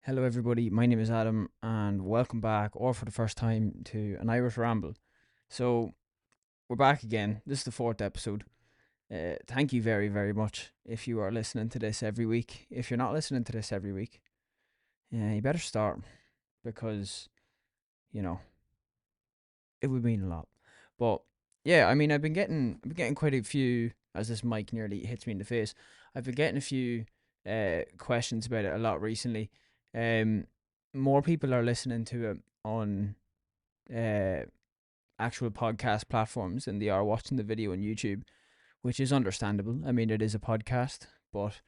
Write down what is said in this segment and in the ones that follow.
Hello, everybody. My name is Adam, and welcome back, or for the first time, to an Irish Ramble. So, we're back again. This is the fourth episode. Thank you very, very much if you are listening to this every week. If you're not listening to this every week, you better start because, you know, it would mean a lot. But yeah, I mean, I've been getting quite a few, as this mic nearly hits me in the face. I've been getting a few questions about it a lot recently. Um, More people are listening to it on uh, actual podcast platforms than they are watching the video on YouTube, which is understandable. I mean, it is a podcast, but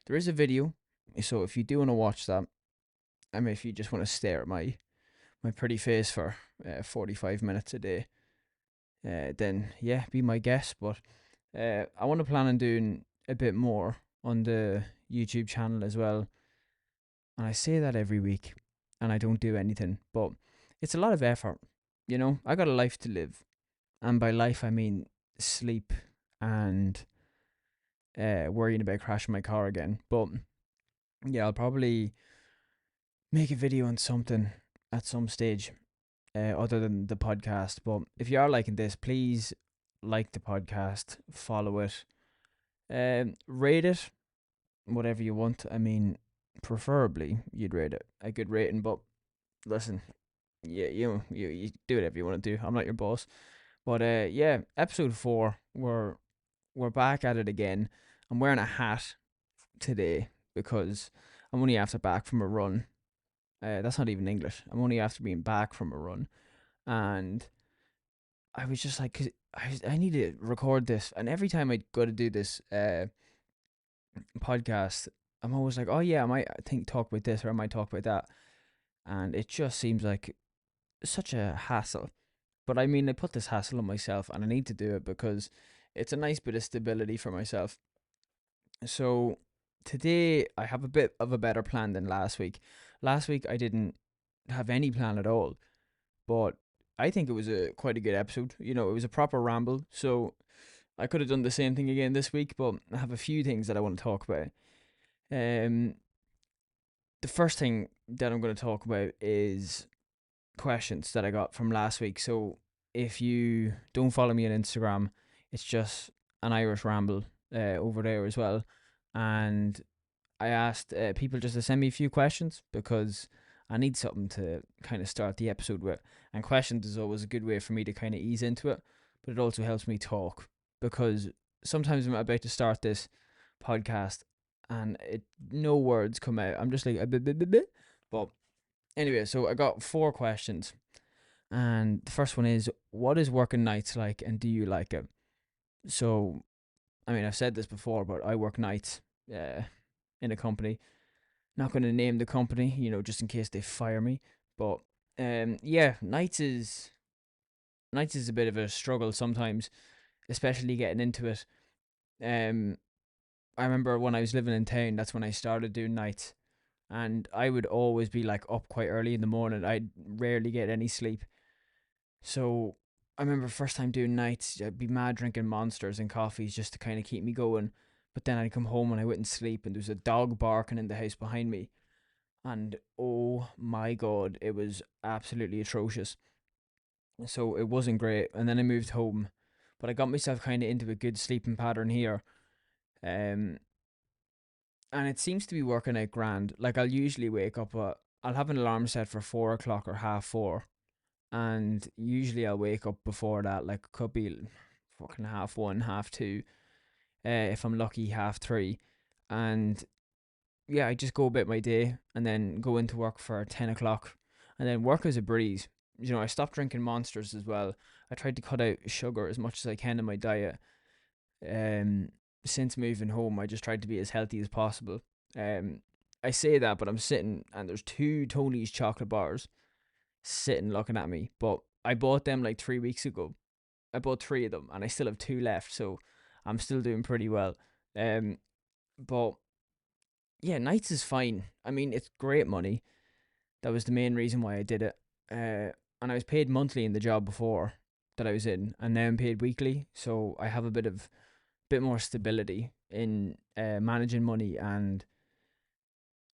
there is a video. So if you do want to watch that, I mean, if you just want to stare at my pretty face for 45 minutes a day, then yeah, be my guest. But I want to plan on doing a bit more on the YouTube channel as well. And I say that every week, and I don't do anything, but it's a lot of effort. I got a life to live, and by life I mean sleep and worrying about crashing my car again. But yeah, I'll probably make a video on something at some stage, other than the podcast. But if you are liking this, please like the podcast, follow it, rate it, whatever you want. I mean, preferably you'd rate it a good rating. But listen, yeah, you do whatever you want to do. I'm not your boss. But yeah, episode 4, we're back at it again. I'm wearing a hat today because I'm only after back from a run. That's not even English. I'm only after being back from a run, and I was just like, 'cause I need to record this, and every time I go to do this podcast, I'm always like, oh yeah, I might talk about this or I might talk about that, and it just seems like such a hassle. But I mean, I put this hassle on myself, and I need to do it because it's a nice bit of stability for myself. So today I have a bit of a better plan than last week. Last week I didn't have any plan at all, but I think it was a quite a good episode. It was a proper ramble. So I could have done the same thing again this week, but I have a few things that I want to talk about. Um, the first thing that I'm going to talk about is questions that I got from last week. So if you don't follow me on Instagram, it's just an Irish Ramble over there as well. And I asked people just to send me a few questions because I need something to kind of start the episode with. And questions is always a good way for me to kind of ease into it, but it also helps me talk because sometimes I'm about to start this podcast and no words come out. I'm just like, but anyway, so I got 4 questions. And the first one is, what is working nights like and do you like it? So, I mean, I've said this before, but I work nights in a company. Not going to name the company, just in case they fire me. But yeah, nights is a bit of a struggle sometimes, especially getting into it. Um, I remember when I was living in town, that's when I started doing nights, and I would always be like up quite early in the morning. I'd rarely get any sleep. So I remember first time doing nights, I'd be mad drinking monsters and coffees just to kind of keep me going. But then I'd come home and I wouldn't sleep, and there was a dog barking in the house behind me, and oh my god, it was absolutely atrocious. So it wasn't great. And then I moved home, but I got myself kind of into a good sleeping pattern here. Um, and it seems to be working out grand. Like I'll usually wake up. I'll have an alarm set for 4 o'clock or half 4, and usually I'll wake up before that. Like could be fucking half 1, half 2. If I'm lucky, half 3, and yeah, I just go about my day and then go into work for 10 o'clock, and then work is a breeze. I stopped drinking monsters as well. I tried to cut out sugar as much as I can in my diet. Um, since moving home, I just tried to be as healthy as possible. Um, I say that, but I'm sitting and there's two Tony's chocolate bars sitting looking at me. But I bought them like 3 weeks ago. I bought three of them, and I still have two left, so I'm still doing pretty well. Um, but yeah, nights is fine. I mean, it's great money. That was the main reason why I did it. And I was paid monthly in the job before that I was in, and now I'm paid weekly. So I have a bit more stability in managing money and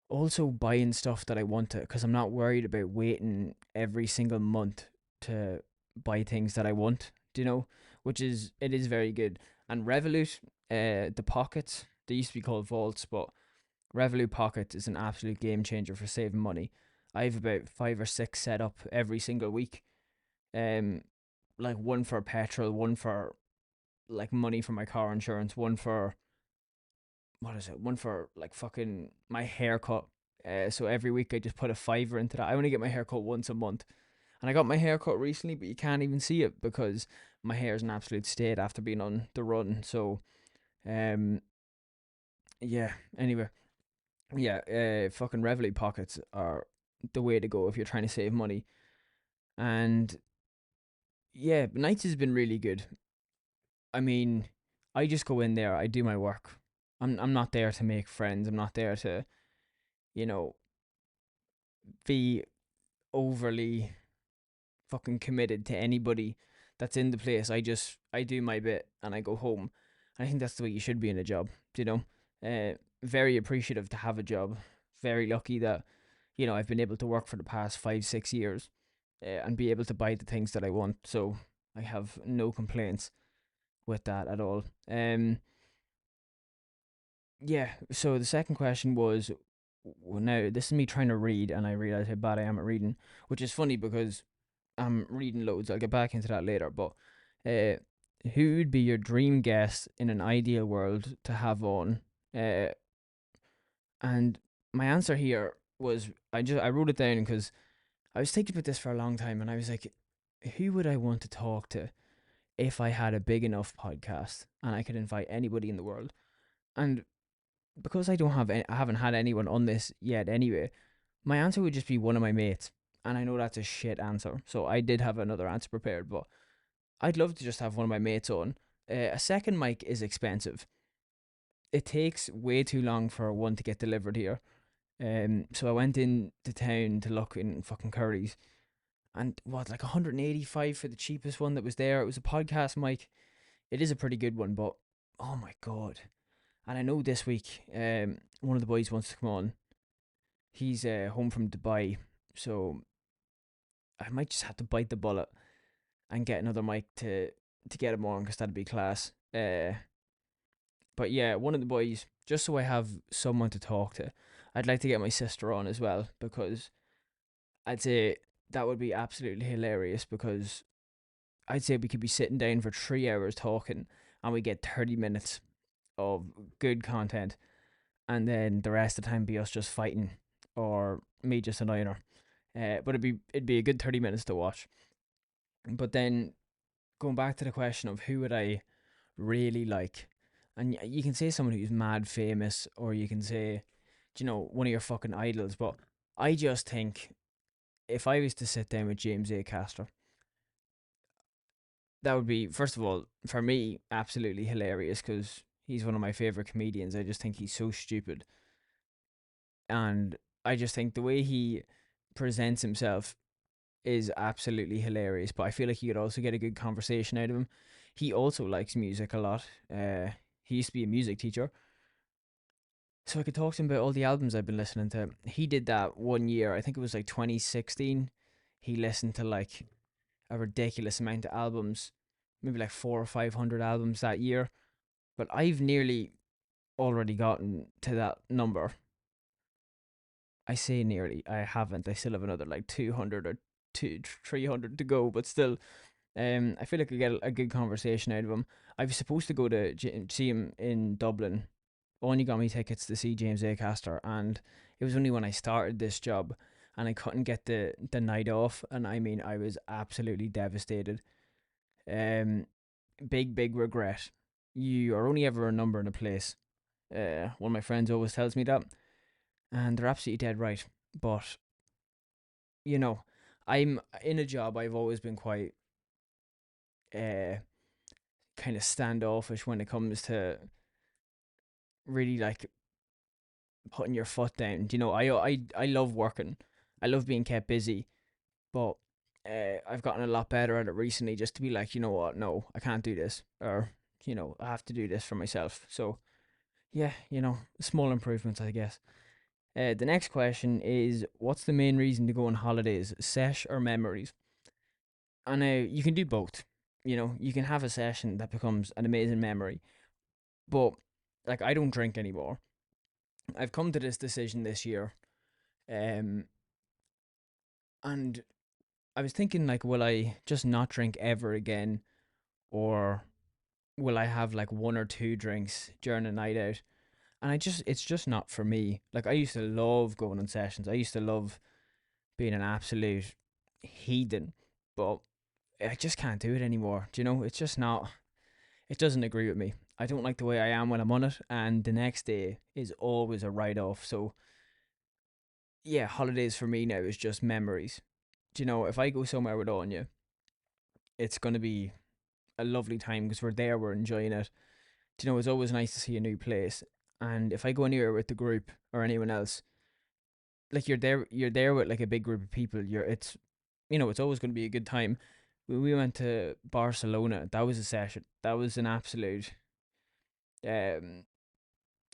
also buying stuff that I want to, because I'm not worried about waiting every single month to buy things that I want. Do you know? Which is it is very good. And Revolut, the pockets they used to be called vaults, but Revolut Pocket is an absolute game changer for saving money. I have about 5 or 6 set up every single week. Um, like one for petrol, one for like money for my car insurance, one for what is it? One for like fucking my haircut. So every week I just put a fiver into that. I only get my haircut once a month, and I got my haircut recently, but you can't even see it because my hair is an absolute state after being on the run. So, um, yeah. Anyway, yeah. Fucking Revolut pockets are the way to go if you're trying to save money. And yeah, nights has been really good. I mean, I just go in there, I do my work. I'm not there to make friends. I'm not there to, you know, be overly fucking committed to anybody that's in the place. I do my bit and I go home. I think that's the way you should be in a job. You know, very appreciative to have a job. Very lucky that I've been able to work for the past 5 6 years, and be able to buy the things that I want. So I have no complaints with that at all. Yeah. So the second question was, well, now this is me trying to read, and I realize how bad I am at reading, which is funny because I'm reading loads. I'll get back into that later. But uh, who would be your dream guest in an ideal world to have on? Uh, and my answer here was I wrote it down because I was thinking about this for a long time, and I was like, who would I want to talk to if I had a big enough podcast and I could invite anybody in the world? And because I haven't had anyone on this yet anyway, my answer would just be one of my mates. And I know that's a shit answer, so I did have another answer prepared, but I'd love to just have one of my mates on. A second mic is expensive. It takes way too long for one to get delivered here. So I went into town to look in fucking Curry's, and what, like 185 for the cheapest one that was there. It was a podcast mic. It is a pretty good one, but oh my god. And I know this week, one of the boys wants to come on. He's home from Dubai, so I might just have to bite the bullet and get another mic to get him on because that'd be class. But yeah, one of the boys, just so I have someone to talk to. I'd like to get my sister on as well because I'd say that would be absolutely hilarious because I'd say we could be sitting down for 3 hours talking and we get 30 minutes of good content, and then the rest of the time be us just fighting or me just annoying her. But it'd be a good 30 minutes to watch. But then going back to the question of who would I really like, and you can say someone who's mad famous, or you can say, one of your fucking idols. But I just think if I was to sit down with James A. Caster, that would be, first of all, for me, absolutely hilarious because he's one of my favorite comedians. I just think he's so stupid, and I just think the way he presents himself is absolutely hilarious. But I feel like you could also get a good conversation out of him. He also likes music a lot. He used to be a music teacher, so I could talk to him about all the albums I've been listening to. He did that one year. I think it was like 2016. He listened to like a ridiculous amount of albums, maybe like 400 or 500 albums that year. But I've nearly already gotten to that number. I say nearly. I haven't. I still have another like 200 or 300 to go. But still, I feel like I get a good conversation out of him. I was supposed to go to see him in Dublin. Only got me tickets to see James Acaster, and it was only when I started this job, and I couldn't get the night off. And I mean, I was absolutely devastated. Um, big regret. You are only ever a number in a place. One of my friends always tells me that, and they're absolutely dead right. But you know, I'm in a job. I've always been quite uh kind of standoffish when it comes to really like putting your foot down. I love working. I love being kept busy, but I've gotten a lot better at it recently. Just to be like, you know what? No, I can't do this, or I have to do this for myself. So yeah, small improvements, I guess. The next question is, what's the main reason to go on holidays, sesh or memories? And you can do both. You can have a session that becomes an amazing memory, but like I don't drink anymore. I've come to this decision this year, um, and I was thinking like, will I just not drink ever again, or will I have like one or two drinks during a night out? And it's just not for me. Like I used to love going on sessions. I used to love being an absolute heathen, but I just can't do it anymore. Do you know? It's just not. It doesn't agree with me. I don't like the way I am when I'm on it, and the next day is always a write off. So yeah, holidays for me now is just memories. Do you know? If I go somewhere with Anya, it's gonna be a lovely time because we're there, we're enjoying it. Do you know? It's always nice to see a new place, and if I go anywhere with the group or anyone else, like you're there with like a big group of people. It's always going to be a good time. We went to Barcelona. That was a session. That was an absolute. Um,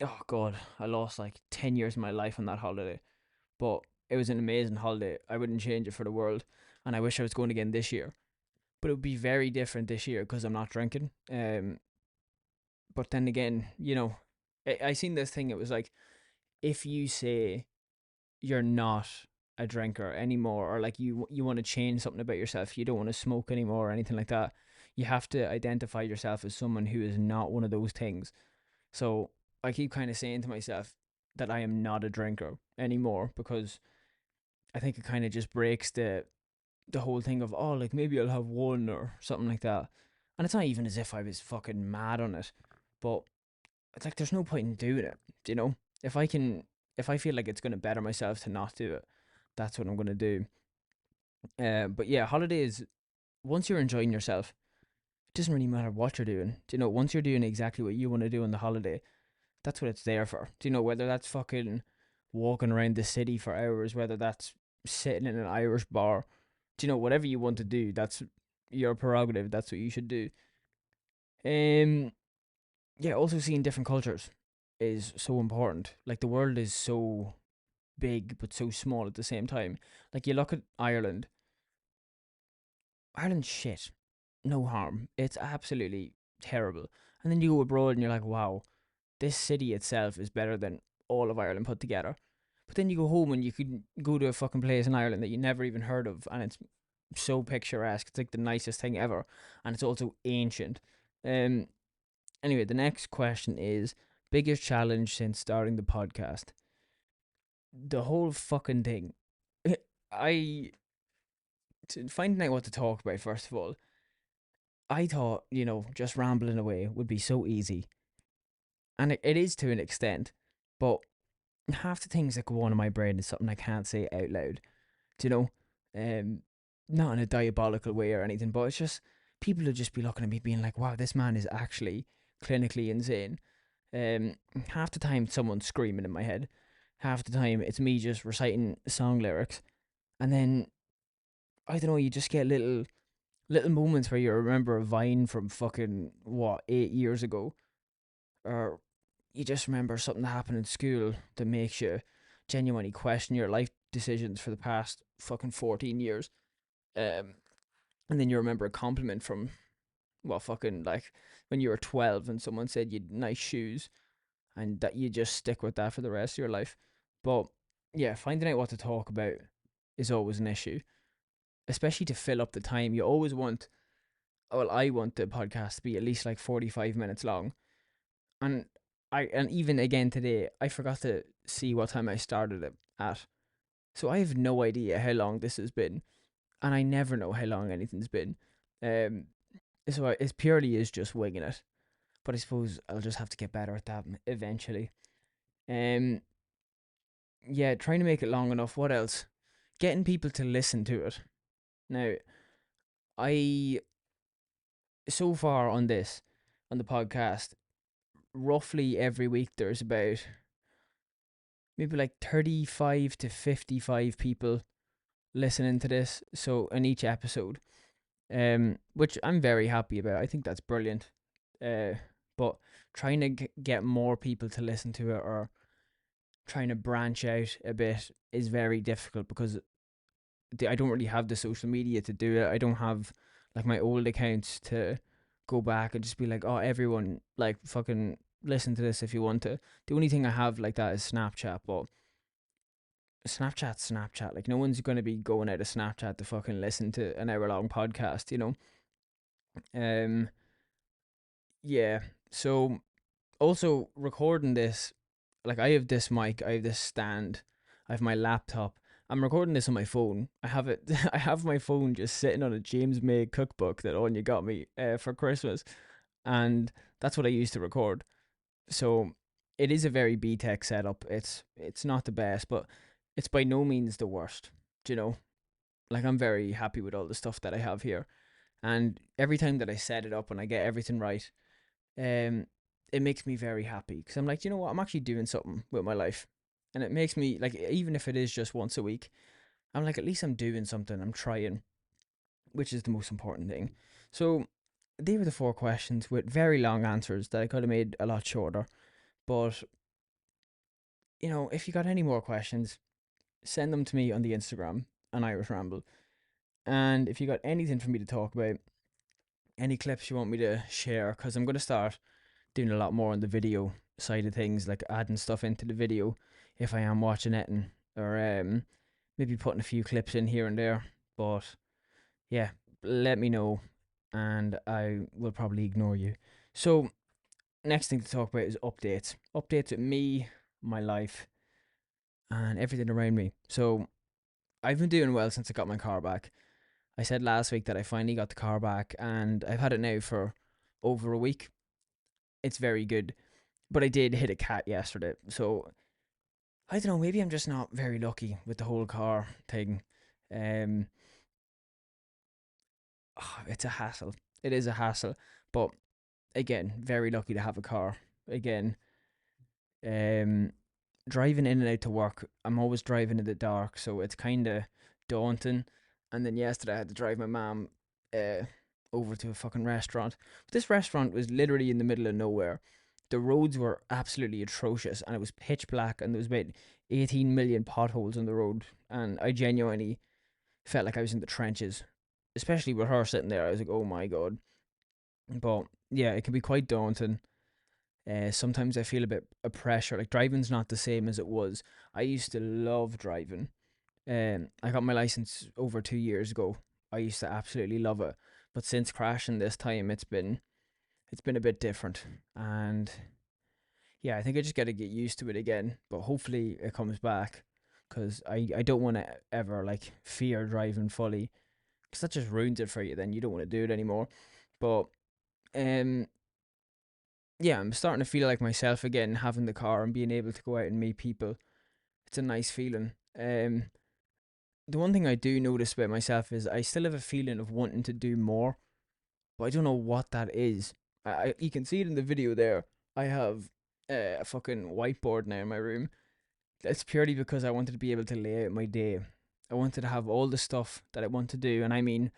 oh God, I lost like 10 years of my life on that holiday, but it was an amazing holiday. I wouldn't change it for the world, and I wish I was going again this year. But it would be very different this year because I'm not drinking. But then again, I seen this thing. It was like if you say you're not a drinker anymore, or like you want to change something about yourself, you don't want to smoke anymore or anything like that, you have to identify yourself as someone who is not one of those things. So I keep kind of saying to myself that I am not a drinker anymore, because I think it kind of just breaks the whole thing of, oh, like maybe I'll have one or something like that. And it's not even as if I was fucking mad on it, but it's like there's no point in doing it. You know, if I can, if I feel like it's gonna better myself to not do it, that's what I'm gonna do. But yeah, holidays. Once you're enjoying yourself, it doesn't really matter what you're doing. Do you know? Once you're doing exactly what you want to do on the holiday, that's what it's there for. Do you know? Whether that's fucking walking around the city for hours, whether that's sitting in an Irish bar, do you know? Whatever you want to do, that's your prerogative. That's what you should do. Um, yeah. Also, seeing different cultures is so important. Like the world is so big but so small at the same time. Like you look at Ireland. Ireland's shit. No harm. It's absolutely terrible. And then you go abroad and you're like, wow, this city itself is better than all of Ireland put together. But then you go home and you could go to a fucking place in Ireland that you never even heard of, and it's so picturesque. It's like the nicest thing ever, and it's also ancient. Um. Anyway, the next question is, biggest challenge since starting the podcast. The whole fucking thing. I finding out what to talk about, first of all. I thought, just rambling away would be so easy. And it is to an extent. But half the things that go on in my brain is something I can't say out loud. Do you know? Um, Not in a diabolical way or anything, but it's just people would just be looking at me being like, wow, this man is actually clinically insane. Um, Half the time someone's screaming in my head. Half the time it's me just reciting song lyrics. And then I don't know, you just get little moments where you remember a vine from fucking what 8 years ago, or you just remember something that happened in school that makes you genuinely question your life decisions for the past fucking 14 years. Um, and then you remember a compliment from, well, fucking like when you were 12 and someone said you'd nice shoes, and that you just stick with that for the rest of your life. But yeah, finding out what to talk about is always an issue, especially to fill up the time. You always want, well, I want the podcast to be at least like 45 minutes long. And and even again today, I forgot to see what time I started it at. So I have no idea how long this has been, and I never know how long anything's been. Um, so it purely is just winging it. But I suppose I'll just have to get better at that eventually. Um, yeah, trying to make it long enough. What else? Getting people to listen to it. Now, I so far on the podcast, roughly every week there's about maybe like 35 to 55 people listening to this, so in each episode, which I'm very happy about. I think that's brilliant. uh but trying to get more people to listen to it, or trying to branch out a bit is very difficult because I don't really have the social media to do it. I don't have like my old accounts to go back and just be like, oh, everyone, like, fucking listen to this if you want to. The only thing I have like that is Snapchat, but Snapchat. Like, no one's going to be going out of Snapchat to fucking listen to an hour long podcast, you know? Um, yeah. So, also recording this, like, I have this mic, I have this stand, I have my laptop. I'm recording this on my phone. I have it. I have my phone just sitting on a James May cookbook that Anya got me for Christmas, and that's what I use to record. So it is a very B Tech setup. It's not the best, but it's by no means the worst. Do you know? Like, I'm very happy with all the stuff that I have here, and every time that I set it up and I get everything right, um, it makes me very happy because I'm like, you know what, I'm actually doing something with my life, and it makes me like, even if it is just once a week, I'm like, at least I'm doing something. I'm trying, which is the most important thing. So they were the four questions with very long answers that I could have made a lot shorter. But if you got any more questions, send them to me on the Instagram on Irish Ramble. And if you got anything for me to talk about, any clips you want me to share, because I'm going to start doing a lot more on the video side of things, like adding stuff into the video if I am watching it, and or maybe putting a few clips in here and there. But yeah, let me know, and I will probably ignore you. So next thing to talk about is updates. Updates with me, my life, and everything around me. So I've been doing well since I got my car back. I said last week that I finally got the car back, and I've had it now for over a week. It's very good, but I did hit a cat yesterday, so I don't know. Maybe I'm just not very lucky with the whole car thing. Um, it's a hassle. It is a hassle, but again, very lucky to have a car. Again, um, driving in and out to work, I'm always driving in the dark, so it's kind of daunting. And then yesterday, I had to drive my mom uh, over to a fucking restaurant. This restaurant was literally in the middle of nowhere. The roads were absolutely atrocious, and it was pitch black, and there was about 18 million potholes on the road. And I genuinely felt like I was in the trenches, especially with her sitting there. I was like, oh my god. But yeah, it can be quite daunting. Sometimes I feel a bit of pressure. Like, driving's not the same as it was. I used to love driving. I got my license over 2 years ago. I used to absolutely love it. But since crashing this time, it's been a bit different. And yeah, I think I just got to get used to it again. But hopefully it comes back, because I don't want to ever like fear driving fully, because that just ruins it for you. Then you don't want to do it anymore. But um, yeah, I'm starting to feel like myself again, having the car and being able to go out and meet people. It's a nice feeling. The one thing I do notice about myself is I still have a feeling of wanting to do more, but I don't know what that is. You can see it in the video there. I have a fucking whiteboard now in my room. It's purely because I wanted to be able to lay out my day. I wanted to have all the stuff that I want to do, and I mean,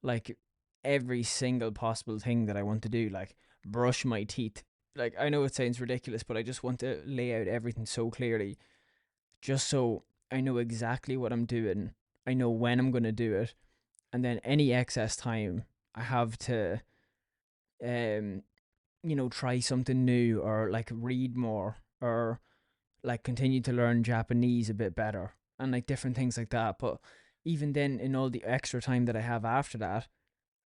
like, every single possible thing that I want to do, like brush my teeth. Like, I know it sounds ridiculous, but I just want to lay out everything so clearly, just so I know exactly what I'm doing. I know when I'm going to do it, and then any excess time I have to um try something new, or like read more, or like continue to learn Japanese a bit better, and like different things like that. But even then, in all the extra time that I have after that,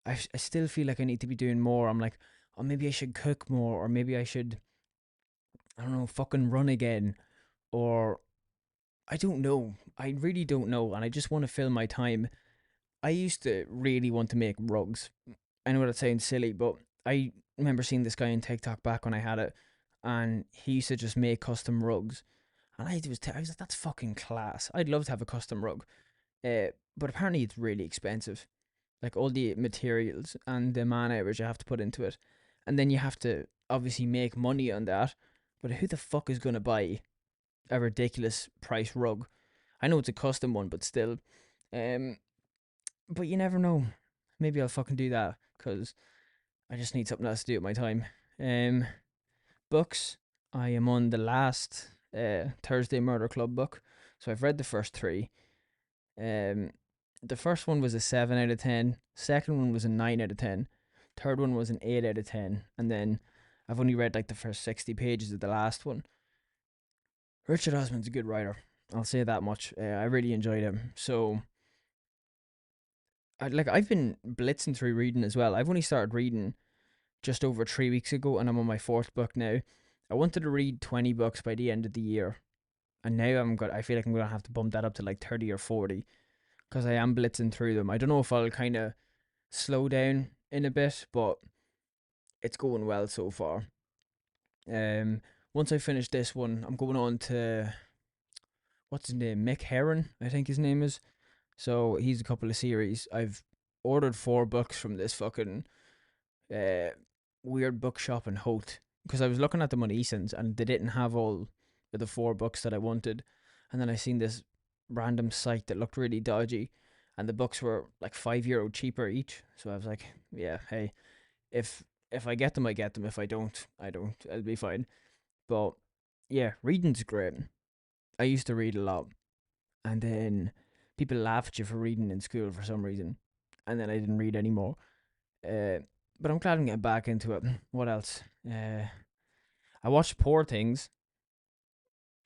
I still feel like I need to be doing more. I'm like, oh, maybe I should cook more, or maybe I should, I don't know, fucking run again, or I don't know. I really don't know, and I just want to fill my time. I used to really want to make rugs. I know that sounds silly, but I remember seeing this guy on TikTok back when I had it, and he used to just make custom rugs. And I was like, that's fucking class. I'd love to have a custom rug. But apparently it's really expensive. Like, all the materials and the man hours you have to put into it, and then you have to obviously make money on that. But who the fuck is gonna buy a ridiculous price rug? I know it's a custom one, but still. Um, but you never know. Maybe I'll fucking do that, because I just need something else to do with my time. Um, Books. I am on the last. Thursday Murder Club book. So I've read the first three. Um, the first one was a 7 out of 10. Second one was a 9 out of 10. Third one was an 8 out of 10. And then I've only read like the first 60 pages of the last one. Richard Osman's a good writer. I'll say that much. I really enjoyed him. So I've been blitzing through reading as well. I've only started reading just over 3 weeks ago, and I'm on my fourth book now. I wanted to read 20 books by the end of the year, and now I feel like I'm gonna have to bump that up to like 30 or 40 because I am blitzing through them. I don't know if I'll kind of slow down in a bit, but it's going well so far. Um, Once I finish this one, I'm going on to what's his name, Mick Herron, I think his name is. So he's a couple of series. I've ordered 4 books from this fucking uh, weird bookshop in Holt because I was looking at them on Eason's and they didn't have all of the 4 books that I wanted. And then I seen this random site that looked really dodgy, and the books were like €5 cheaper each. So I was like, yeah, hey, if I get them, I get them. If I don't, I don't. I'll be fine. But yeah, reading's great. I used to read a lot, and then people laugh at you for reading in school for some reason, and then I didn't read anymore. Uh, but I'm glad I'm getting back into it. What else? I watched Poor Things.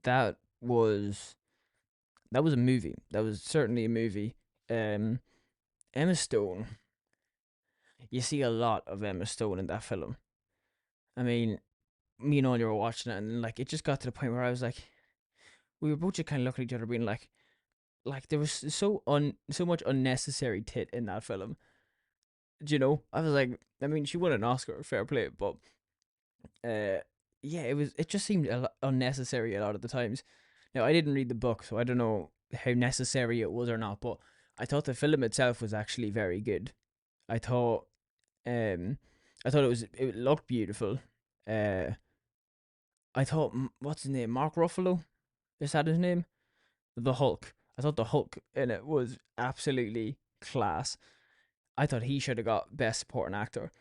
That was a movie. That was certainly a movie. Um, Emma Stone. You see a lot of Emma Stone in that film. I mean, me and Ollie were watching it, and like it just got to the point where I was like, we were both just kind of looking at each other, being like there was so much unnecessary tit in that film. Do you know? I was like, I mean, she won an Oscar, fair play, but uh, yeah, it just seemed unnecessary a lot of the times. Now I didn't read the book, so I don't know how necessary it was or not, but I thought the film itself was actually very good. I thought um it looked beautiful. Uh, I thought what's his name, Mark Ruffalo, is that his name? The Hulk. I thought the Hulk in it was absolutely class. I thought he should have got Best Supporting Actor.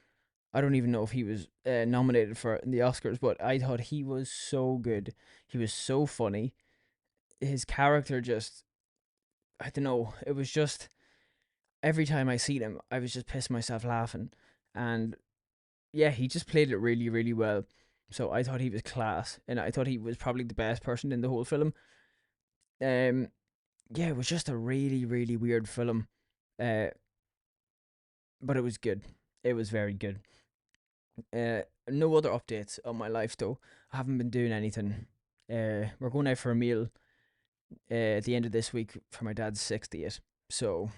I don't even know if he was nominated for it in the Oscars, but I thought he was so good. He was so funny. His character just, I don't know, it was just every time I seen him, I was just pissing myself laughing. And yeah, he just played it really, really well. So I thought he was class, and I thought he was probably the best person in the whole film. Um, yeah, it was just a really, really weird film. Uh, but it was good. It was very good. No other updates on my life though. I haven't been doing anything. We're going out for a meal at the end of this week for my dad's 60th, so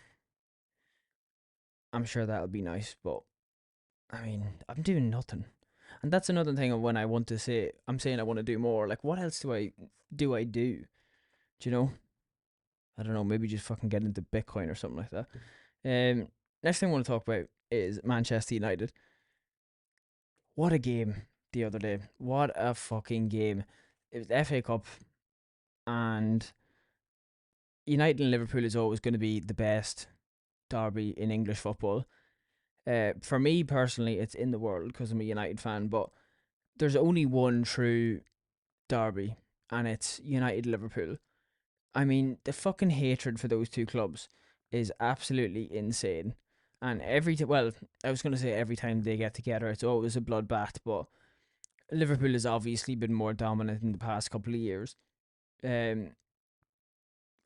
I'm sure that'll be nice. But I mean, I'm doing nothing, and that's another thing of when I want to say I'm saying I want to do more. Like, what else do? Do you know? I don't know. Maybe just fucking get into Bitcoin or something like that. Next thing I want to talk about is Manchester United. What a game the other day. What a fucking game. It was the FA Cup, and United and Liverpool is always going to be the best derby in English football. For me personally, it's in the world because I'm a United fan, but there's only one true derby, and it's United Liverpool. I mean, the fucking hatred for those two clubs is absolutely insane. And well, I was going to say every time they get together, it's always a bloodbath, but Liverpool has obviously been more dominant in the past couple of years. Um,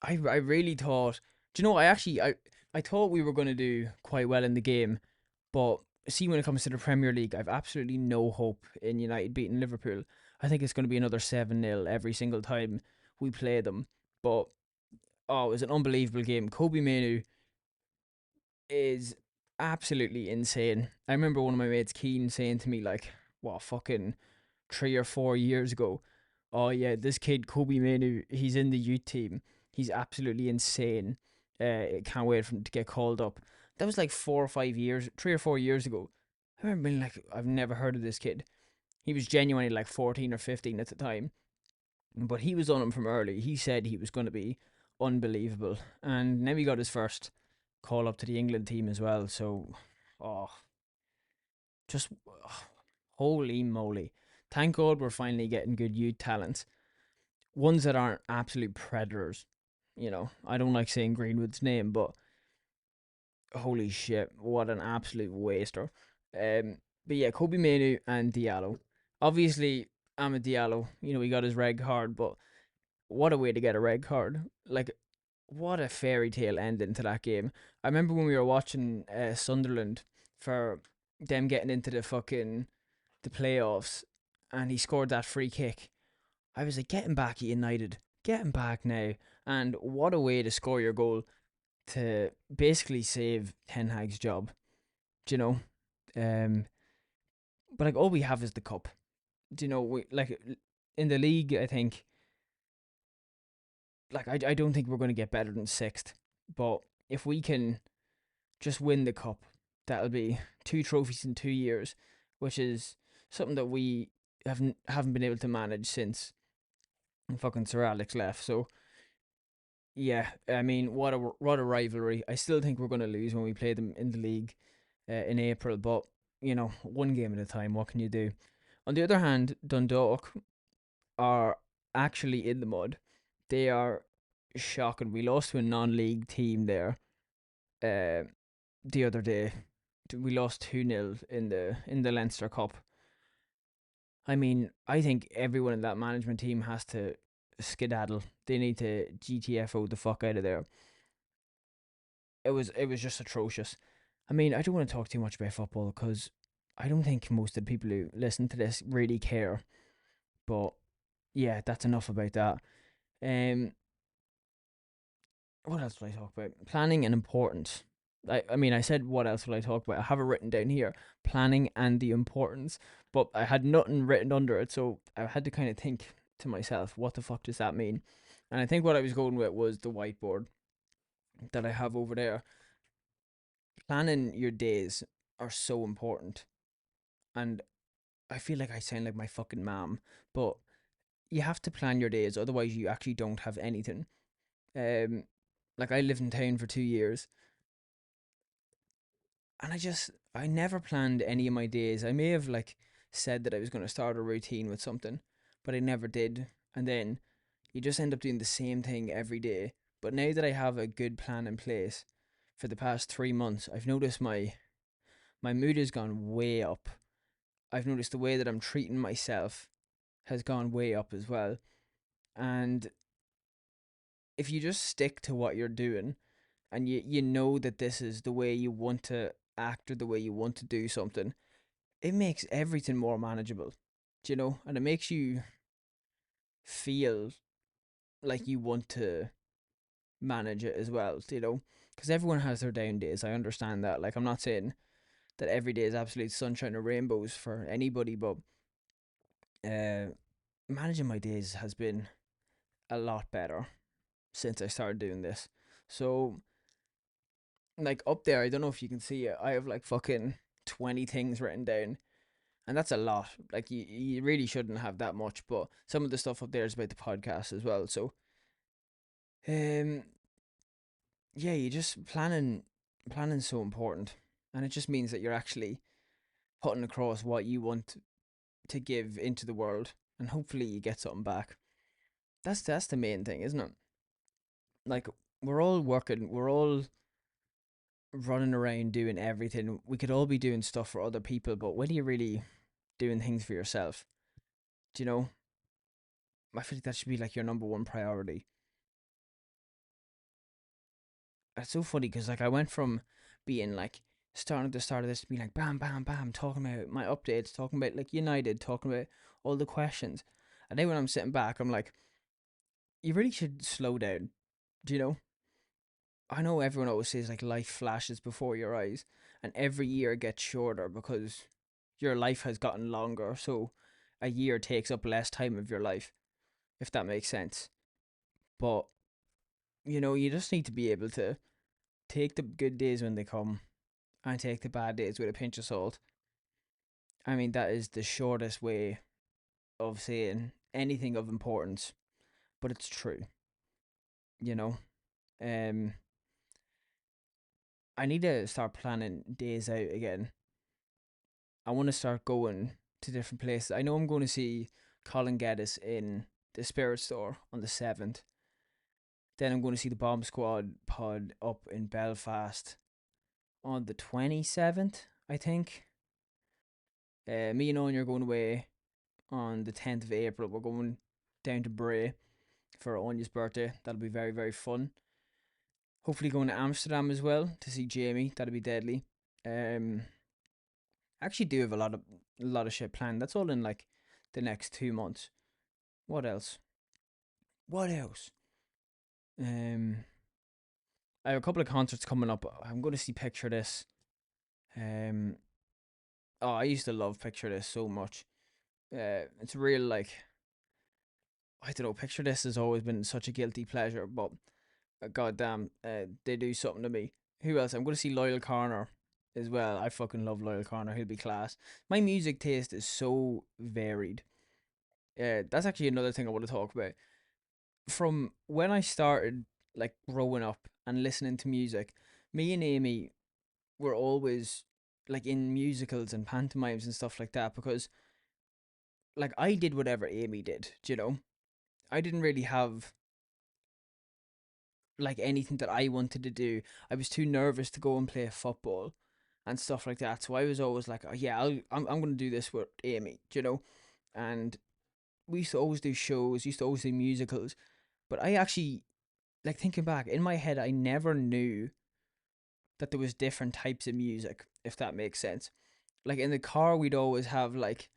I really thought. Do you know? I thought we were going to do quite well in the game, but see, when it comes to the Premier League, I've absolutely no hope in United beating Liverpool. I think it's going to be another 7-0 every single time we play them. But oh, it was an unbelievable game. Kobe Manu is absolutely insane. I remember one of my mates, Keen, saying to me like, "What fucking 3 or 4 years ago? Oh yeah, this kid Kobe Manu, he's in the youth team. He's absolutely insane. Can't wait for him to get called up." That was like 4 or 5 years, 3 or 4 years ago. I remember being like, I've never heard of this kid. He was genuinely like 14 or 15 at the time, but he was on him from early. He said he was going to be unbelievable, and now he got his first call up to the England team as well. So, oh, just holy moly! Thank God we're finally getting good youth talent. ones that aren't absolute predators. I don't like saying Greenwood's name, but holy shit, what an absolute waster. Um, but yeah, Kobe Manu and Diallo. Obviously, Amad Diallo, he got his red card, but what a way to get a red card. Like, what a fairy tale ending to that game. I remember when we were watching Sunderland for them getting into the playoffs, and he scored that free kick. I was like, get him back at United. Get him back now. And what a way to score your goal to basically save Ten Hag's job. Do you know? Um, but like all we have is the cup. Do you know? We like in the league. I think I don't think we're going to get better than sixth. But if we can just win the cup, that'll be two trophies in 2 years, which is something that we haven't been able to manage since fucking Sir Alex left. So yeah, I mean, what a rivalry. I still think we're going to lose when we play them in the league in April, but one game at a time. What can you do? On the other hand, Dundalk are actually in the mud. They are shocking. We lost to a non-league team there the other day. We lost 2-0 in the Leinster Cup. I mean, I think everyone in that management team has to skedaddle. They need to GTFO the fuck out of there. It was just atrocious. I mean, I don't want to talk too much about football because I don't think most of the people who listen to this really care. But yeah, that's enough about that. Um, what else will I talk about? Planning and importance. I mean, I said what else will I talk about? I have it written down here: planning and the importance. But I had nothing written under it, so I had to kind of think to myself, what the fuck does that mean? And I think what I was going with was the whiteboard that I have over there. Planning your days are so important, and I feel like I sound like my fucking mom, but you have to plan your days, otherwise you actually don't have anything. Um, like I lived in town for 2 years, and I never planned any of my days. I may have like said that I was going to start a routine with something, but I never did. And then you just end up doing the same thing every day. But now that I have a good plan in place for the past 3 months, I've noticed my mood has gone way up. I've noticed the way that I'm treating myself has gone way up as well. And if you just stick to what you're doing and you know that this is the way you want to act or the way you want to do something, it makes everything more manageable. Do you know? And it makes you feel like you want to manage it as well, you know? Because everyone has their down days. I understand that. Like, I'm not saying that every day is absolute sunshine or rainbows for anybody, but uh, managing my days has been a lot better since I started doing this. So, like, up there, I don't know if you can see it, I have like fucking 20 things written down. And that's a lot. Like, you really shouldn't have that much, but some of the stuff up there is about the podcast as well. So, um, yeah, you just planning's so important, and it just means that you're actually putting across what you want to give into the world, and hopefully you get something back. That's the main thing, isn't it? Like, we're all working, we're all running around doing everything. We could all be doing stuff for other people, but when are you really doing things for yourself? Do you know? I feel like that should be like your number one priority. It's so funny because like I went from being like starting at the start of this to being like bam bam bam talking about my updates, talking about like United, talking about all the questions, and then when I'm sitting back I'm like, you really should slow down. Do you know? I know everyone always says like life flashes before your eyes, and every year gets shorter because your life has gotten longer, so a year takes up less time of your life, if that makes sense. But you just need to be able to take the good days when they come and take the bad days with a pinch of salt. I mean, that is the shortest way of saying anything of importance, but it's true, you know. Um, I need to start planning days out again. I want to start going to different places. I know I'm going to see Colin Geddes in the Spirit Store on the 7th. Then I'm going to see the Bomb Squad pod up in Belfast on the 27th, I think. Me and Owen are going away on the 10th of April. We're going down to Bray for Onya's birthday. That'll be very, very fun. Hopefully going to Amsterdam as well to see Jamie. That'll be deadly. I actually do have a lot of shit planned. That's all in like the next 2 months. What else? What else? Um, I have a couple of concerts coming up. I'm going to see Picture This. Um, oh, I used to love Picture This so much. It's real like I don't know. Picture This has always been such a guilty pleasure, but goddamn, they do something to me. Who else? I'm going to see Loyal Corner as well. I fucking love Loyal Corner. He'll be class. My music taste is so varied. That's actually another thing I want to talk about. From when I started like growing up and listening to music, me and Amy were always like in musicals and pantomimes and stuff like that because like I did whatever Amy did, you know. I didn't really have like anything that I wanted to do. I was too nervous to go and play football and stuff like that. So I was always like, oh, yeah, I'm going to do this with Amy, you know. And we used to always do shows, used to always do musicals. But I actually, like thinking back in my head, I never knew that there was different types of music, if that makes sense. Like in the car, we'd have like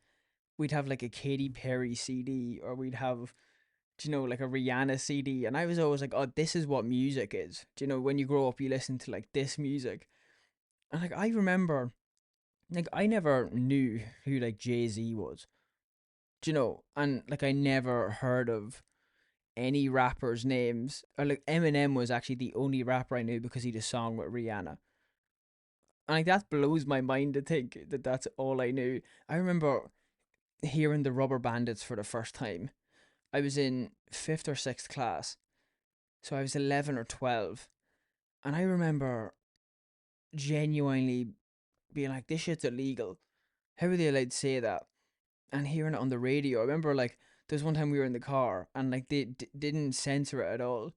a Katy Perry CD, or we'd have, like a Rihanna CD, and I was always like, oh, this is what music is. When you grow up, you listen to like this music, and like I remember, like I never knew who like Jay-Z was. And like I never heard of any rappers' names, or like Eminem was actually the only rapper I knew because he did a song with Rihanna. And like that blows my mind to think that that's all I knew. I remember hearing the Rubber Bandits for the first time. I was in fifth or sixth class, so I was 11 or 12, and I remember genuinely being like, "This shit's illegal. How are they allowed to say that?" And hearing it on the radio. I remember like there's one time we were in the car and like they didn't censor it at all.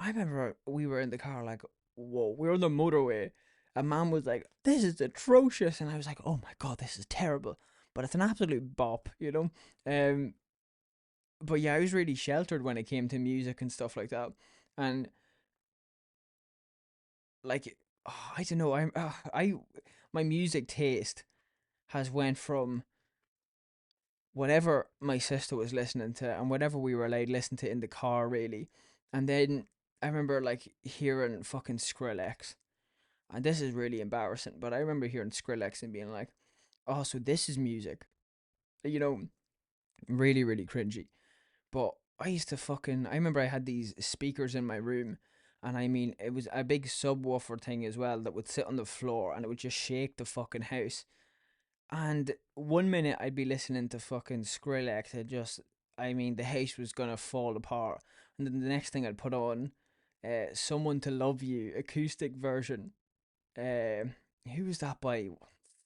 I remember we were in the car like, whoa, we were on the motorway. A man was like, "This is atrocious," and I was like, "Oh my god, this is terrible." But it's an absolute bop. Um, but yeah, I was really sheltered when it came to music and stuff like that, and like, I don't know, my music taste has went from whatever my sister was listening to and whatever we were allowed to listen to in the car, really, and then I remember like hearing fucking Skrillex. And this is really embarrassing, but I remember hearing Skrillex and being like, "Oh, so this is music," you know, really, really cringy. But I remember I had these speakers in my room, and I mean, it was a big subwoofer thing as well that would sit on the floor and it would just shake the fucking house. And one minute I'd be listening to fucking Skrillex, I mean, the house was gonna fall apart. And then the next thing I'd put on, Someone to Love You, acoustic version. Uh, who was that by?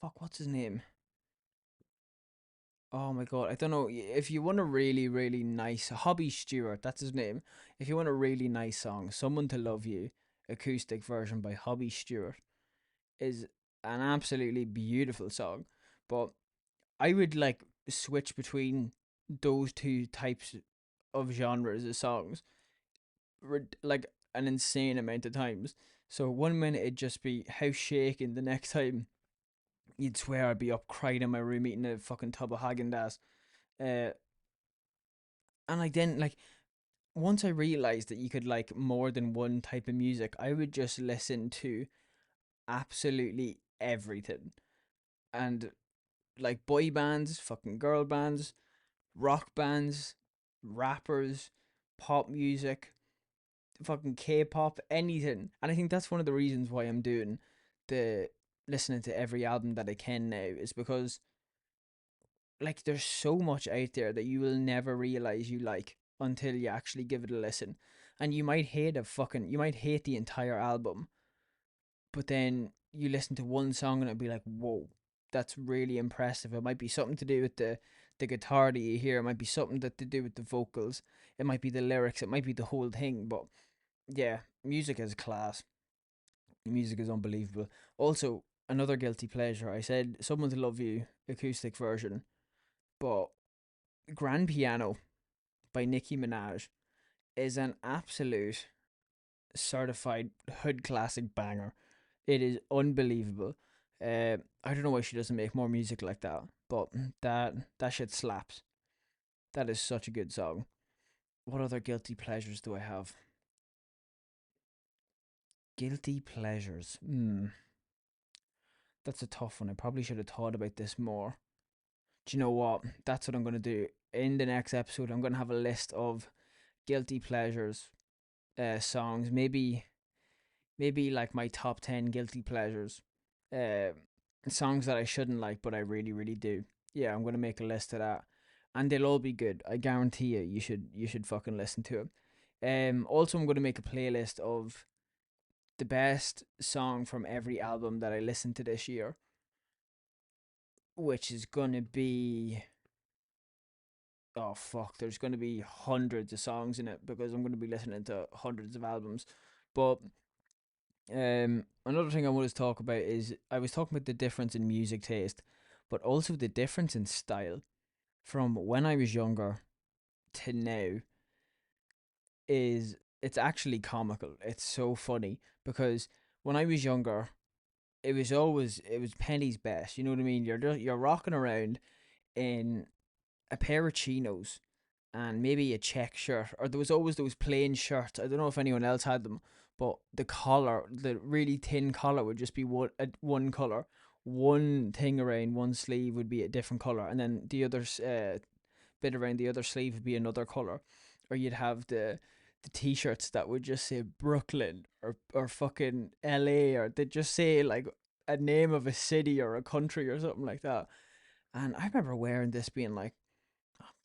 Fuck, what's his name? Oh my god, I don't know. If you want a really, really nice Hobby Stewart, that's his name. If you want a really nice song, "Someone to Love You," acoustic version by Hobby Stewart is an absolutely beautiful song. But I would like switch between those two types of genres of songs like an insane amount of times. So one minute it'd just be house shaking, the next time you'd swear I'd be up crying in my room eating a fucking tub of Haagen Dazs. Uh, and I didn't like once I realized that you could like more than one type of music, I would just listen to absolutely everything. And like boy bands, fucking girl bands, rock bands, rappers, pop music, fucking K-pop, anything. And I think that's one of the reasons why I'm doing the listening to every album that I can now is because like there's so much out there that you will never realize you like until you actually give it a listen. And you might hate the entire album, but then you listen to one song and it'll be like, whoa, that's really impressive. It might be something to do with the guitar that you hear. It might be something that to do with the vocals. It might be the lyrics. It might be the whole thing. But yeah, music is class. Music is unbelievable. Also, another guilty pleasure. I said "Someone to Love You" acoustic version, but Grand Piano by Nicki Minaj is an absolute certified hood classic banger. It is unbelievable. I don't know why she doesn't make more music like that, but that shit slaps. That is such a good song. What other guilty pleasures do I have? Guilty pleasures. That's a tough one. I probably should have thought about this more. Do you know what? That's what I'm gonna do in the next episode. I'm gonna have a list of guilty pleasures, songs. Maybe like my top 10 guilty pleasures, uh, songs that I shouldn't like, but I really, really do. Yeah, I'm gonna make a list of that, and they'll all be good. I guarantee you. You should fucking listen to it. Also, I'm gonna make a playlist of the best song from every album that I listened to this year, which is gonna be, oh fuck, there's gonna be hundreds of songs in it because I'm gonna be listening to hundreds of albums. But another thing I want to talk about is I was talking about the difference in music taste, but also the difference in style from when I was younger to now is it's actually comical. It's so funny because when I was younger, it was pennies best. You know what I mean? You're rocking around in a pair of chinos and maybe a check shirt, or there was always those plain shirts. I don't know if anyone else had them, but the collar, the really thin collar, would just be one color. One thing around one sleeve would be a different color, and then the other bit around the other sleeve would be another color. Or you'd have the t-shirts that would just say Brooklyn or fucking LA, or they just say like a name of a city or a country or something like that. And I remember wearing this being like,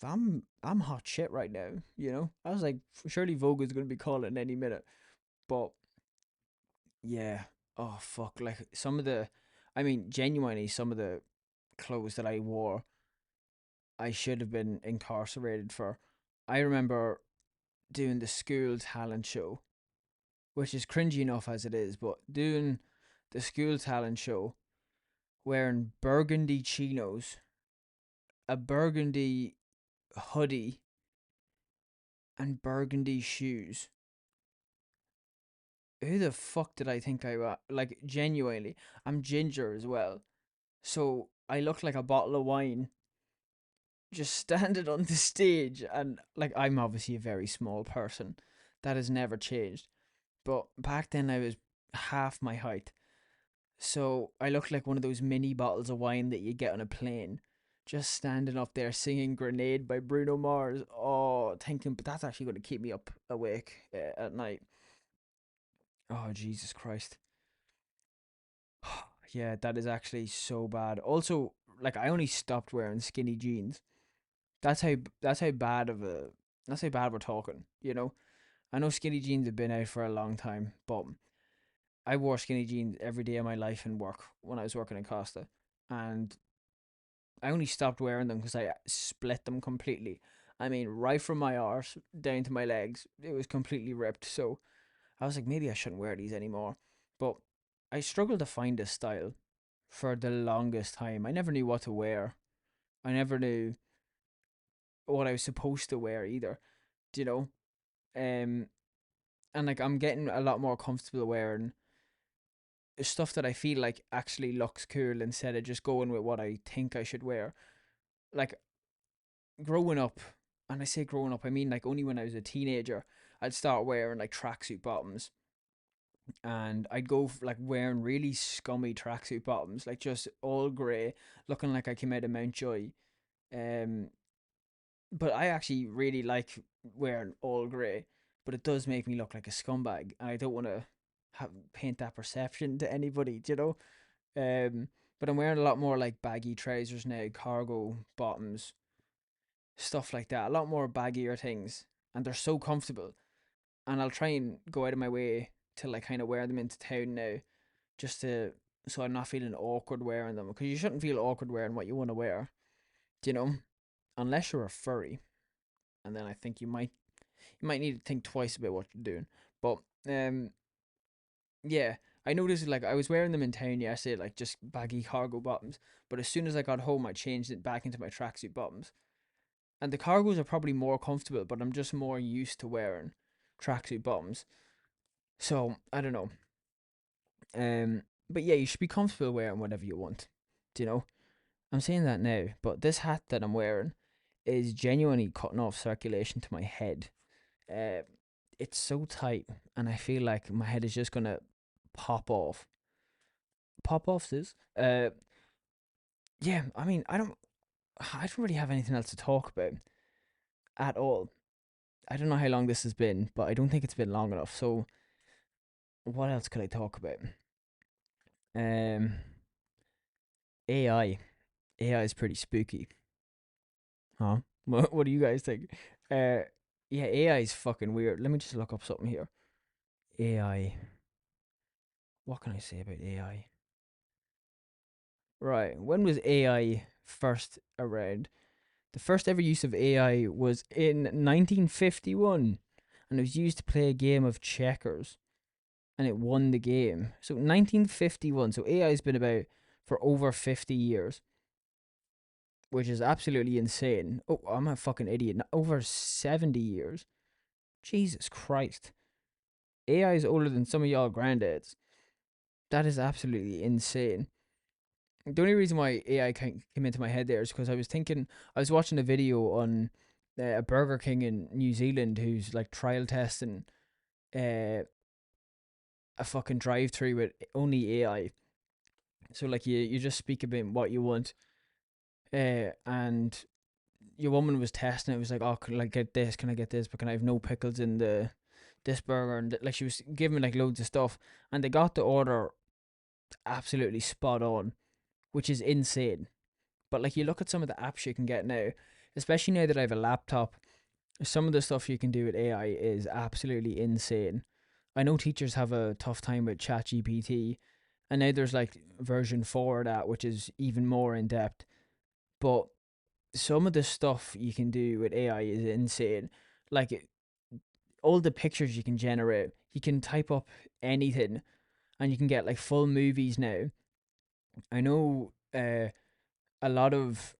I'm hot shit right now, you know. I was like, surely Vogue is gonna be calling any minute. But yeah, oh fuck, like some of the, I mean, genuinely, some of the clothes that I wore, I should have been incarcerated for. I remember doing the school talent show, which is cringy enough as it is, but doing the school talent show wearing burgundy chinos, a burgundy hoodie, and burgundy shoes. Who the fuck did I think I was? Like, genuinely, I'm ginger as well. So I look like a bottle of wine just standing on the stage. And, like, I'm obviously a very small person. That has never changed. But back then, I was half my height. So I looked like one of those mini bottles of wine that you get on a plane. Just standing up there singing Grenade by Bruno Mars. Oh, thinking, but that's actually going to keep me up awake at night. Oh, Jesus Christ. Yeah, that is actually so bad. Also, like I only stopped wearing skinny jeans. That's how bad of a that's how bad we're talking. You know, I know skinny jeans have been out for a long time, but I wore skinny jeans every day of my life in work when I was working in Costa, and I only stopped wearing them because I split them completely. I mean, right from my arse down to my legs, it was completely ripped. So I was like, maybe I shouldn't wear these anymore. But I struggled to find a style for the longest time. I never knew what to wear. I never knew what I was supposed to wear either. Do you know? Um, and like I'm getting a lot more comfortable wearing stuff that I feel like actually looks cool instead of just going with what I think I should wear. Like growing up, and I say growing up, I mean like only when I was a teenager, I'd start wearing like tracksuit bottoms, and I'd go like wearing really scummy tracksuit bottoms, like just all grey, looking like I came out of Mountjoy. Um, but I actually really like wearing all grey, but it does make me look like a scumbag, and I don't want to paint that perception to anybody, do you know? But I'm wearing a lot more like baggy trousers now, cargo bottoms, stuff like that. A lot more baggier things, and they're so comfortable. And I'll try and go out of my way to like kind of wear them into town now, just to so I'm not feeling awkward wearing them, because you shouldn't feel awkward wearing what you want to wear. Do you know? unless you're a furry, and then I think you might need to think twice about what you're doing. But um, yeah, I noticed like I was wearing them in town yesterday, like just baggy cargo bottoms. But as soon as I got home, I changed it back into my tracksuit bottoms. And the cargos are probably more comfortable, but I'm just more used to wearing tracksuit bottoms. So I don't know. But yeah, you should be comfortable wearing whatever you want. Do you know? I'm saying that now, but this hat that I'm wearing is genuinely cutting off circulation to my head. Uh, it's so tight, and I feel like my head is just gonna pop off. Pop off this. Yeah. I mean, I don't really have anything else to talk about at all. I don't know how long this has been, but I don't think it's been long enough. So, what else could I talk about? Um, AI. AI is pretty spooky, huh? What do you guys think? Uh, yeah, AI is fucking weird. Let me just look up something here. AI. What can I say about AI? Right. When was AI first around? The first ever use of AI was in 1951, and it was used to play a game of checkers, and it won the game. So 1951. So AI has been about for over 50 years, which is absolutely insane. Oh, I'm a fucking idiot. Over 70 years. Jesus Christ. AI is older than some of y'all granddads. That is absolutely insane. The only reason why AI came into my head there is because I was watching a video on a Burger King in New Zealand who's like trial testing uh, a fucking drive through with only AI. So like you just speak about what you want, and your woman was testing it. It was like, oh, can I get this? Can I get this? But can I have no pickles in the this burger? And like she was giving like loads of stuff, and they got the order absolutely spot on, which is insane. But like you look at some of the apps you can get now, especially now that I have a laptop, some of the stuff you can do with AI is absolutely insane. I know teachers have a tough time with ChatGPT, and now there's like version 4 of that, which is even more in depth. But some of the stuff you can do with AI is insane. Like all the pictures you can generate, you can type up anything, and you can get like full movies now. I know a lot of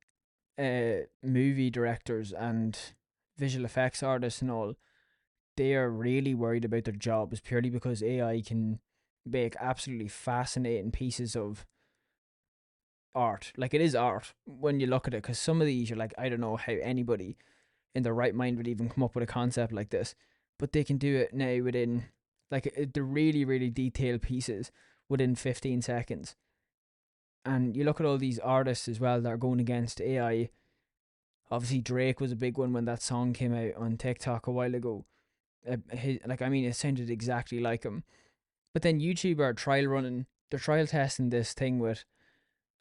movie directors and visual effects artists and all, they are really worried about their jobs purely because AI can make absolutely fascinating pieces of art. Like it is art when you look at it, because some of these you're like, I don't know how anybody in their right mind would even come up with a concept like this, but they can do it now within like the really really detailed pieces within 15 seconds. And you look at all these artists as well that are going against AI. Obviously, Drake was a big one when that song came out on TikTok a while ago. Like, I mean, it sounded exactly like him. But then YouTube are they're trial testing this thing with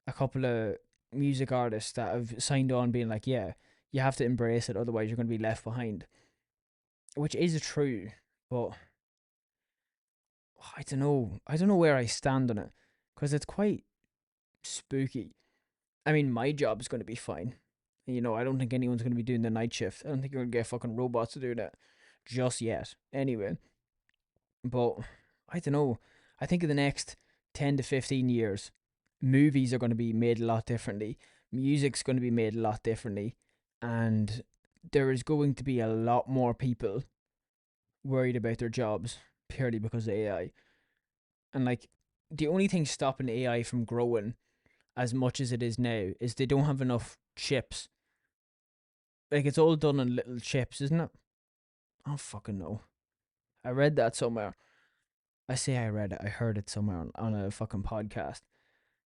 a couple of music artists that have signed on, being like, yeah, you have to embrace it, otherwise you're going to be left behind. Which is true, but I don't know. I don't know where I stand on it because it's quite spooky. I mean, my job is going to be fine. You know, I don't think anyone's going to be doing the night shift. I don't think you're going to get fucking robots to do that just yet. Anyway, but I don't know. I think in the next 10 to 15 years, movies are going to be made a lot differently. Music's going to be made a lot differently. And there is going to be a lot more people worried about their jobs purely because of AI. And like, the only thing stopping AI from growing as much as it is now is they don't have enough chips. Like, it's all done on little chips, isn't it? I don't fucking know. I read that somewhere. I say I read it. I heard it somewhere on a fucking podcast.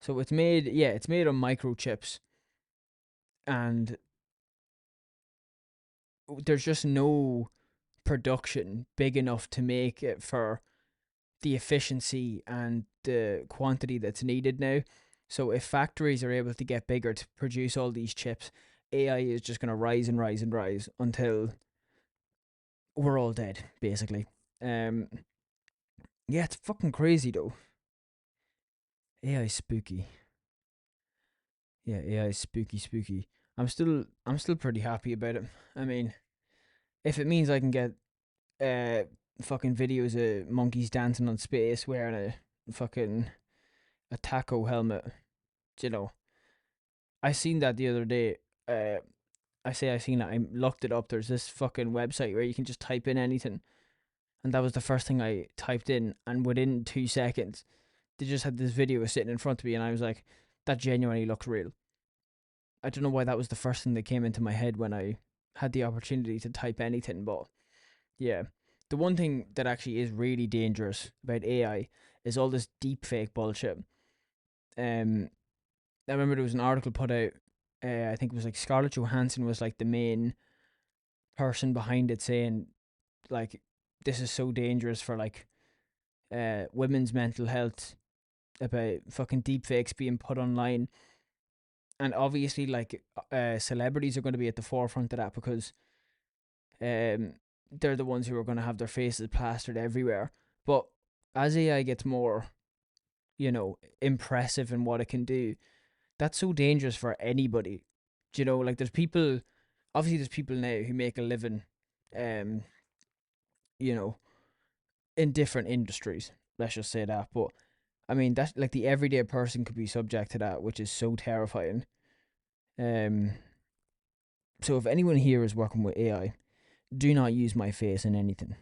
So it's made, yeah, it's made on microchips, and there's just no production big enough to make it for the efficiency and the quantity that's needed now. So if factories are able to get bigger to produce all these chips, AI is just going to rise and rise and rise until we're all dead, basically. Um, yeah, it's fucking crazy though. AI is spooky. Yeah, AI is spooky, spooky. I'm still pretty happy about it. I mean, if it means I can get uh fucking videos of monkeys dancing on space wearing fucking a taco helmet, you know. I seen that the other day. Uh, I say I seen it. I looked it up. There's this fucking website where you can just type in anything, and that was the first thing I typed in. And within 2 seconds, they just had this video sitting in front of me, and I was like, "That genuinely looks real." I don't know why that was the first thing that came into my head when I had the opportunity to type anything, but yeah. The one thing that actually is really dangerous about AI is all this deep fake bullshit. Um, I remember there was an article put out. I think it was like Scarlett Johansson was like the main person behind it, saying like this is so dangerous for like women's mental health about fucking deepfakes being put online, and obviously like celebrities are going to be at the forefront of that because they're the ones who are going to have their faces plastered everywhere. But as AI gets more, impressive in what it can do, that's so dangerous for anybody. Do you know, like there's people now who make a living, um, you know, in different industries. Let's just say that. But I mean, that's like the everyday person could be subject to that, which is so terrifying. Um, so if anyone here is working with AI, do not use my face in anything,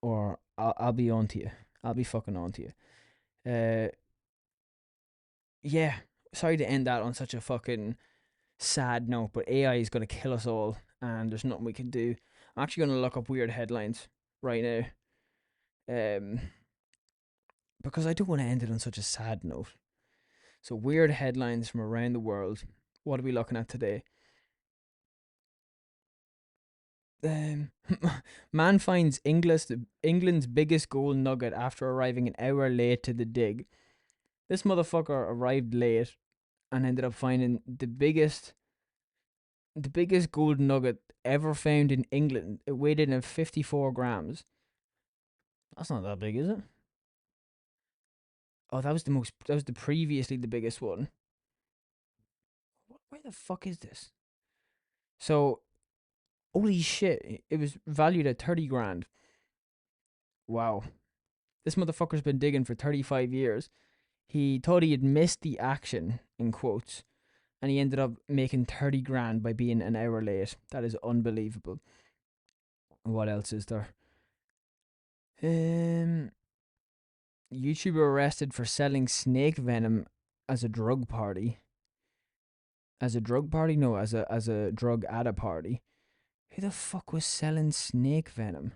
or I'll be on to you. I'll be fucking on to you. Uh, yeah. Sorry to end that on such a fucking sad note, but AI is gonna kill us all, and there's nothing we can do. I'm actually gonna look up weird headlines right now. Um, because I don't want to end it on such a sad note. So weird headlines from around the world. What are we looking at today? Um, Man finds England's biggest gold nugget after arriving an hour late to the dig. This motherfucker arrived late and ended up finding the biggest gold nugget ever found in England. It weighed in at 54 grams. That's not that big, is it? Oh, that was the previously the biggest one. Where the fuck is this? So, holy shit, it was valued at 30 grand. Wow. This motherfucker's been digging for 35 years. He thought he had missed the action, in quotes, and he ended up making 30 grand by being an hour late. That is unbelievable. What else is there? Um, YouTuber arrested for selling snake venom as a drug party. As a drug party? No, as a drug at a party. Who the fuck was selling snake venom?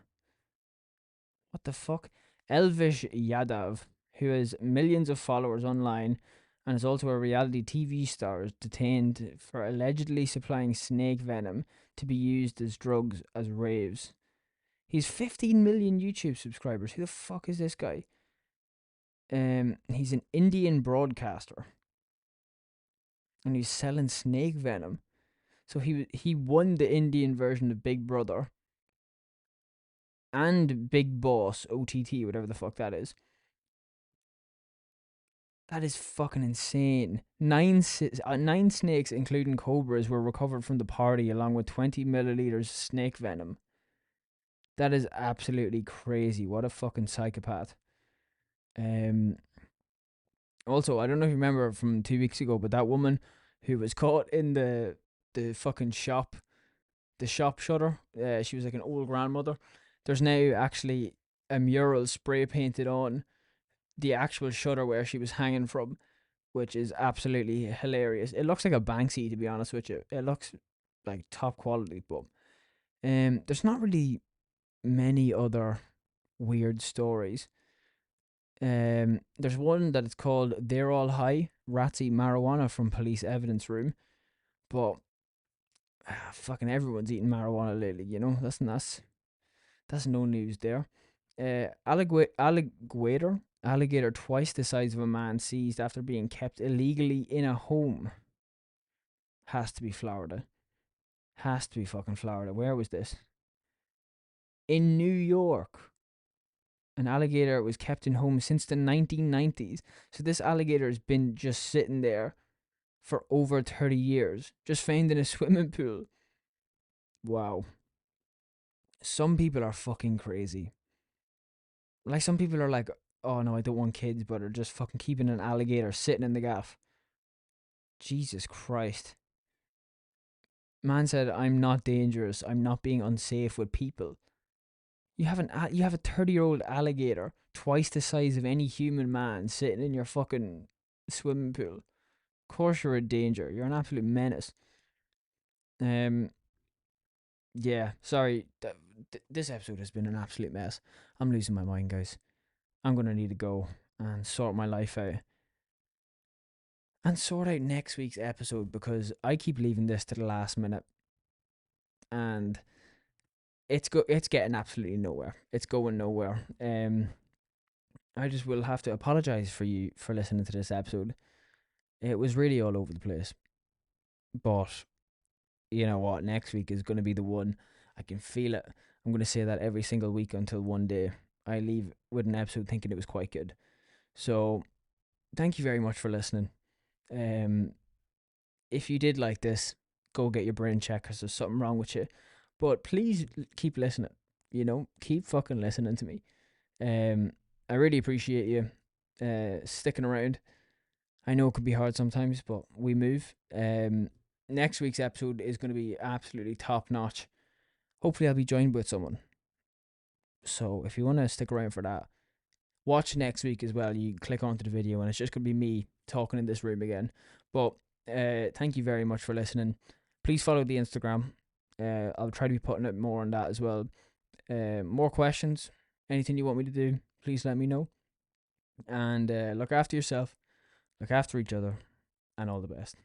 What the fuck? Elvish Yadav, who has millions of followers online and is also a reality TV star, is detained for allegedly supplying snake venom to be used as drugs as raves. He's 15 million YouTube subscribers. Who the fuck is this guy? He's an Indian broadcaster, and he's selling snake venom. So he won the Indian version of Big Brother and Big Boss OTT, whatever the fuck that is. That is fucking insane. Nine snakes, including cobras, were recovered from the party, along with 20 milliliters snake venom. That is absolutely crazy. What a fucking psychopath. Um. Also, I don't know if you remember from 2 weeks ago, but that woman who was caught in the fucking shop, the shop shutter. She was like an old grandmother. There's now actually a mural spray painted on the actual shutter where she was hanging from, which is absolutely hilarious. It looks like a Banksy, to be honest with you. It looks like top quality, but there's not really many other weird stories. There's one that it's called "They're All High." Rats eat marijuana from police evidence room, but fucking everyone's eating marijuana lately. That's no news there. Alligator twice the size of a man seized after being kept illegally in a home. Has to be Florida. Has to be fucking Florida. Where was this? In New York. An alligator was kept in home since the 1990s. So this alligator has been just sitting there for over 30 years. Just found in a swimming pool. Wow. Some people are fucking crazy. Like, some people are like, oh no, I don't want kids, but are just fucking keeping an alligator sitting in the gaff. Jesus Christ. Man said, I'm not dangerous. I'm not being unsafe with people. You have a 30-year-old alligator, twice the size of any human man, sitting in your fucking swimming pool. Of course you're a danger. You're an absolute menace. Um, yeah, sorry. This episode has been an absolute mess. I'm losing my mind, guys. I'm gonna need to go and sort my life out and sort out next week's episode because I keep leaving this to the last minute, and it's getting absolutely nowhere. It's going nowhere. I just will have to apologize for you for listening to this episode. It was really all over the place, but you know what? Next week is going to be the one. I can feel it. I'm going to say that every single week until one day I leave with an episode thinking it was quite good. So thank you very much for listening. Um, if you did like this, go get your brain checked because there's something wrong with you. But please keep listening. Keep fucking listening to me. I really appreciate you sticking around. I know it could be hard sometimes, but we move. Next week's episode is going to be absolutely top notch. Hopefully, I'll be joined with someone. So if you want to stick around for that, watch next week as well. You click onto the video, and it's just going to be me talking in this room again. But thank you very much for listening. Please follow the Instagram. I'll try to be putting it more on that as well. More questions, anything you want me to do, please let me know. And look after yourself, look after each other, and all the best.